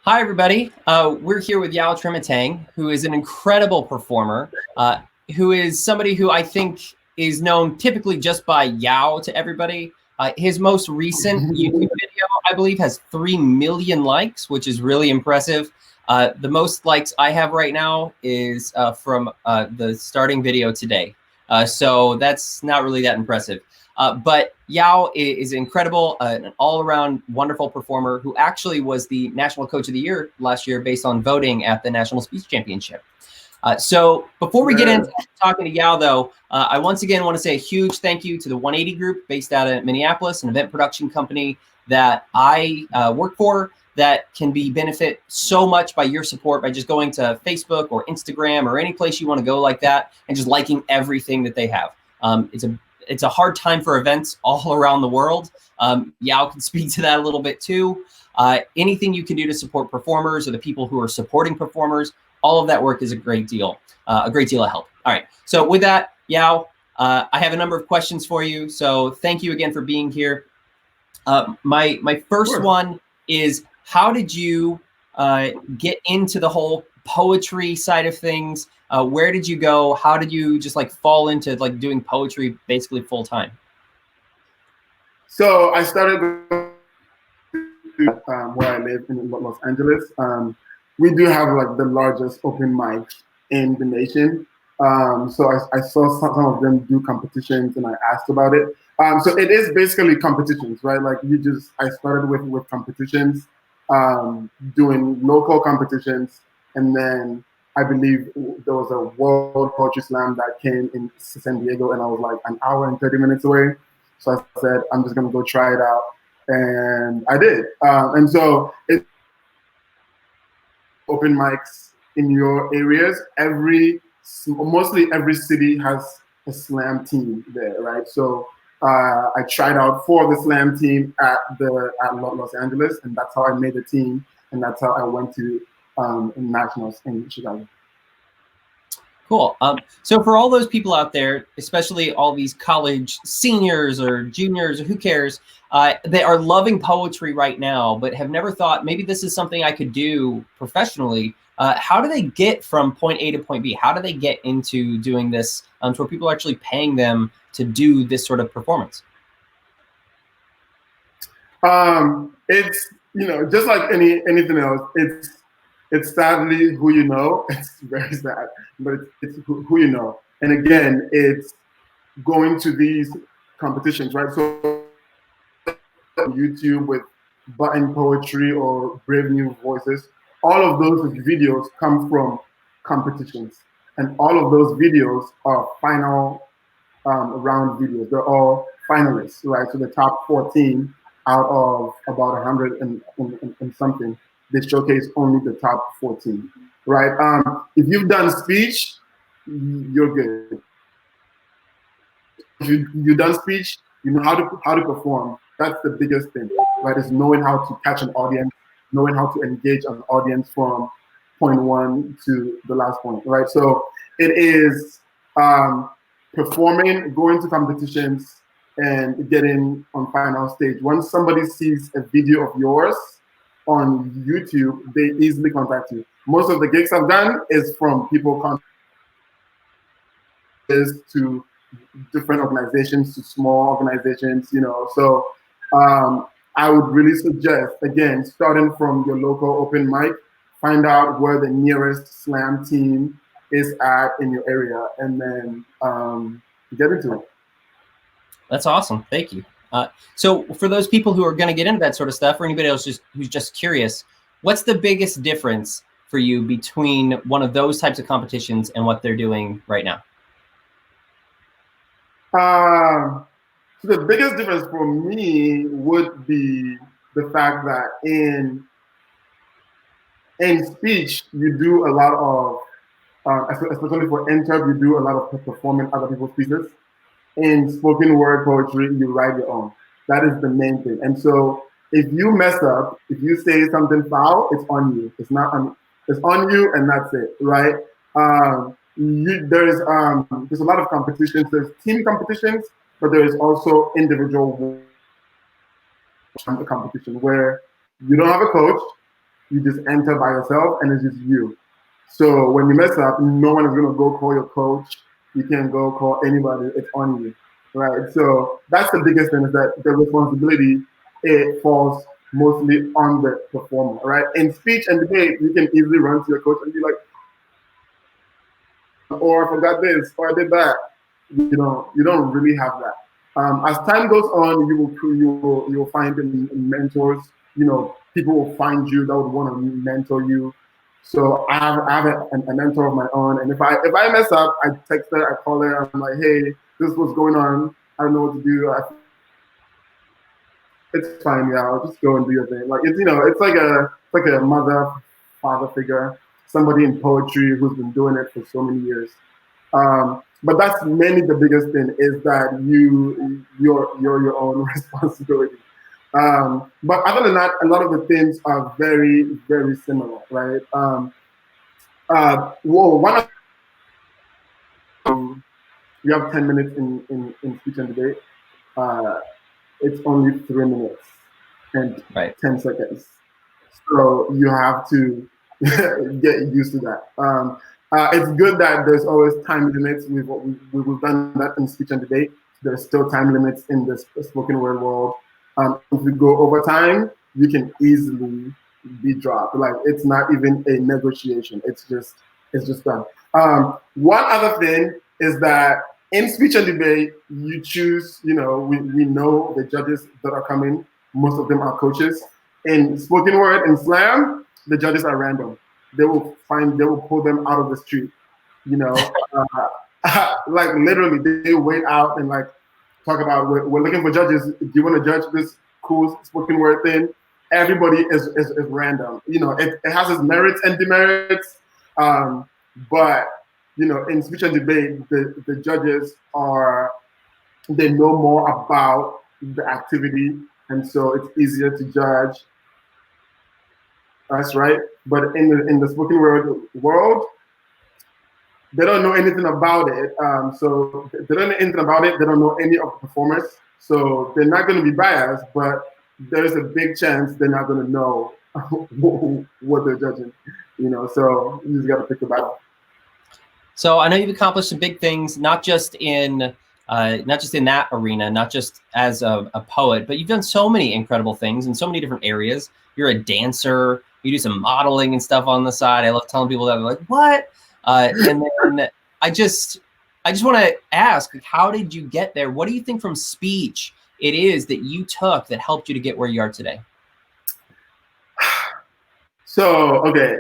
Hi, everybody. We're here with Yaw Kyeremateng, who is an incredible performer, who is somebody who I think is known typically just by Yaw to everybody. His most recent YouTube video, I believe, has 3 million likes, which is really impressive. The most likes I have right now is from the starting video today. So that's not really that impressive. But Yaw is incredible, an all-around wonderful performer who actually was the National Coach of the Year last year based on voting at the National Speech Championship. So before we get into talking to Yaw, though, I once again want to say a huge thank you to the 180 Group based out of Minneapolis, an event production company that I work for that can be benefit so much by your support by just going to Facebook or Instagram or any place you want to go like that and just liking everything that they have. It's a hard time for events all around the world. Yaw can speak to that a little bit too. Anything you can do to support performers or the people who are supporting performers, all of that work is a great deal of help. All right, so with that, Yaw, I have a number of questions for you. So thank you again for being here. My first one is, how did you get into the whole poetry side of things? Where did you go? How did you just like fall into like doing poetry basically full time? So I started where I live in Los Angeles. We do have like the largest open mic in the nation. So I saw some of them do competitions and I asked about it. So it is basically competitions, right? Like I started with competitions, doing local competitions, and then I believe there was a World Poetry Slam that came in San Diego, and I was like an hour and 30 minutes away. So I said, I'm just gonna go try it out, and I did. And so it open mics in your areas. Mostly every city has a slam team there, right? So I tried out for the slam team at Los Angeles, and that's how I made the team, and that's how I went to nationals in Chicago. Cool. So for all those people out there, especially all these college seniors or juniors or who cares, they are loving poetry right now, but have never thought maybe this is something I could do professionally. How do they get from point A to point B? How do they get into doing this to where people are actually paying them to do this sort of performance? It's, just like anything else, it's sadly who you know. It's very sad, but it's who you know. And again, it's going to these competitions, right? So YouTube with Button Poetry or Brave New Voices, all of those videos come from competitions. And all of those videos are final round videos. They're all finalists, right? So the top 14 out of about 100 and something, they showcase only the top 14, right? If you've done speech, you're good. If you've done speech, you know how to perform. That's the biggest thing, right? Is knowing how to catch an audience, knowing how to engage an audience from point one to the last point, right? So it is performing, going to competitions, and getting on final stage. Once somebody sees a video of yours on YouTube, they easily contact you. Most of the gigs I've done is from people to different organizations, to small organizations, So I would really suggest, again, starting from your local open mic, find out where the nearest slam team is at in your area, and then get into it. That's awesome. Thank you. So for those people who are going to get into that sort of stuff, or anybody else who's just curious, what's the biggest difference for you between one of those types of competitions and what they're doing right now? So the biggest difference for me would be the fact that in speech, you do a lot of, especially for interp, you do a lot of performing other people's pieces. In spoken word poetry, you write your own. That is the main thing. And so if you mess up, if you say something foul, it's on you. It's on you, and that's it, right? There's a lot of competitions. There's team competitions, but there is also individual competition where you don't have a coach, you just enter by yourself, and it's just you. So when you mess up, no one is gonna go call your coach. You can't go call anybody. It's on you, right? So that's the biggest thing, is that the responsibility, it falls mostly on the performer, right? In speech and debate, you can easily run to your coach and be like, or I forgot this, or I did that. You don't really have that. As time goes on, you will find mentors. People will find you that would want to mentor you. So I have a mentor of my own, and if I mess up, I text her, I call her, I'm like, hey, this is what's going on. I don't know what to do. It's fine, yeah. I'll just go and do your thing. Like it's like a mother, father figure, somebody in poetry who's been doing it for so many years. But that's mainly the biggest thing, is that you're your own responsibility. But other than that, a lot of the things are very, very similar, right? Whoa, one of you have 10 minutes in speech and debate. Uh, it's only 3 minutes and Right. 10 seconds. So you have to get used to that. It's good that there's always time limits. We've done that in speech and debate. There's still time limits in the spoken word world. If we go over time, you can easily be dropped. Like, it's not even a negotiation. It's just done. One other thing is that in speech and debate, you choose. We know the judges that are coming. Most of them are coaches. In spoken word and slam, the judges are random. They will pull them out of the street. Like, literally, they wait out and like talk about, we're looking for judges. Do you want to judge this cool spoken word thing? Everybody is random. It has its merits and demerits. But in speech and debate, the judges they know more about the activity, and so it's easier to judge. That's right. But in the spoken word world, they don't know anything about it. So they don't know anything about it. They don't know any of the performers. So they're not going to be biased, but there's a big chance they're not going to know what they're judging. So you just got to pick a battle. So I know you've accomplished some big things, not just in that arena, not just as a poet, but you've done so many incredible things in so many different areas. You're a dancer. You do some modeling and stuff on the side. I love telling people that. They're like, what? And then I just want to ask, how did you get there? What do you think from speech it is that you took that helped you to get where you are today? So, okay,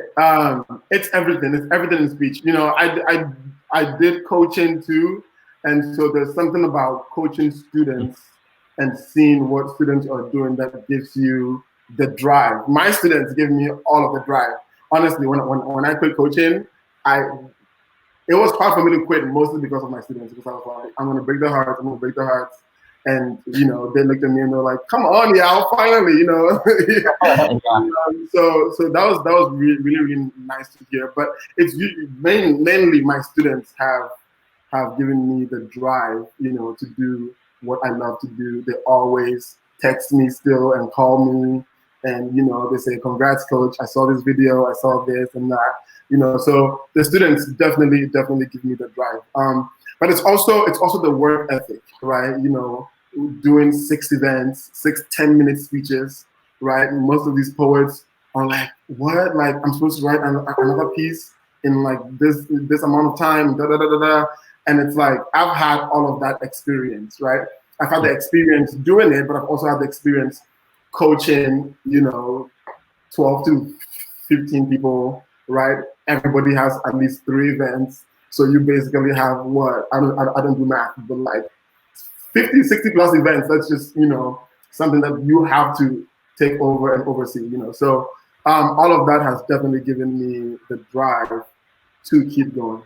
it's everything. It's everything in speech. I did coaching too, and so there's something about coaching students and seeing what students are doing that gives you the drive. My students give me all of the drive. Honestly, when I quit coaching, it was hard for me to quit, mostly because of my students, because I was like, I'm gonna break their hearts. I'm gonna break their hearts. And they looked at me and they're like, "Come on, yeah, finally," So that was really, really, really nice to hear. But it's mainly my students have given me the drive, to do what I love to do. They always text me still and call me, and they say, "Congrats, coach! I saw this video. I saw this and that." So the students definitely give me the drive. But it's also the work ethic, right? Doing 6 events, 6 10-minute speeches, right? Most of these poets are like, what? Like, I'm supposed to write another piece in like this amount of time, da da da da da. And it's like, I've had all of that experience, right? I've had the experience doing it, but I've also had the experience coaching, 12 to 15 people, right? Everybody has at least 3 events. So you basically have what? I don't do math, but like 50, 60 plus events. That's just, something that you have to take over and oversee, So all of that has definitely given me the drive to keep going.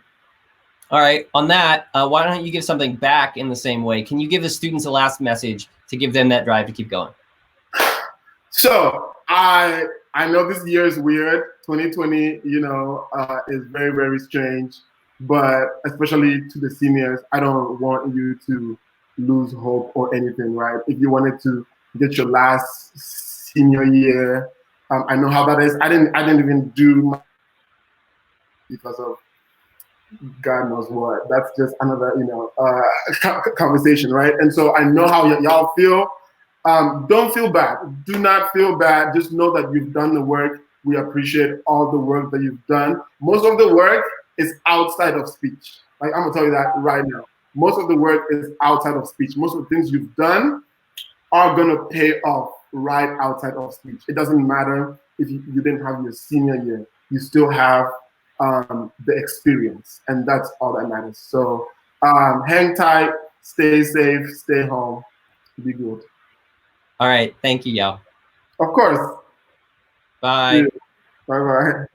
All right. On that, why don't you give something back in the same way? Can you give the students a last message to give them that drive to keep going? So I know this year is weird. 2020, is very, very strange. But especially to the seniors, I don't want you to lose hope or anything, right? If you wanted to get your last senior year I know how that is. I didn't even do my because of God knows what. That's just another, conversation, right? And so I know how y'all feel. Don't feel bad. Do not feel bad. Just know that you've done the work. We appreciate all the work that you've done. Most of the work is outside of speech. Like, I'm gonna tell you that right now. Most of the work is outside of speech. Most of the things you've done are gonna pay off right outside of speech. It doesn't matter if you didn't have your senior year. You still have the experience, and that's all that matters. So hang tight, stay safe, stay home, be good. All right. Thank you, Yaw. Of course. Bye. Bye bye.